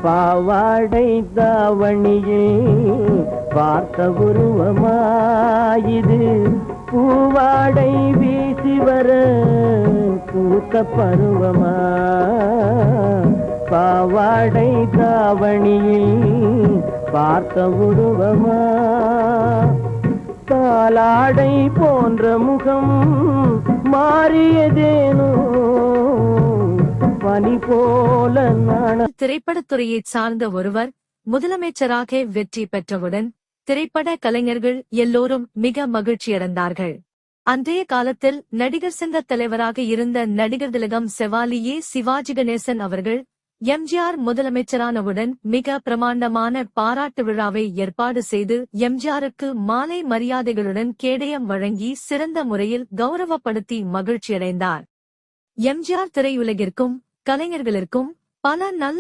பாவாடை தாவணியில் பார்த்த உருவமாயிது பூவாடை வீசி வர பூத்த பருவமா பாவாடை தாவணியில் பார்த்த உருவமா பாலாடை போன்ற முகம் மாறியதேனோ பனி போல திரைப்படத்துறையைச் சார்ந்த ஒருவர் முதலமைச்சராக வெற்றி பெற்றவுடன் திரைப்பட கலைஞர்கள் எல்லோரும் மிக மகிழ்ச்சியடைந்தார்கள். அன்றைய காலத்தில் நடிகர் சங்க தலைவராக இருந்த நடிகர் திலகம் செவாலியே சிவாஜி கணேசன் அவர்கள் எம்ஜிஆர் முதலமைச்சரானவுடன் மிக பிரமாண்டமான பாராட்டு விழாவை ஏற்பாடு செய்து எம்ஜிஆருக்கு மாலை மரியாதைகளுடன் கேடயம் வழங்கி சிறந்த முறையில் கௌரவப்படுத்தி மகிழ்ச்சியடைந்தார். எம்ஜிஆர் திரையுலகிற்கும் கலைஞர்களுக்கும் பல நல்ல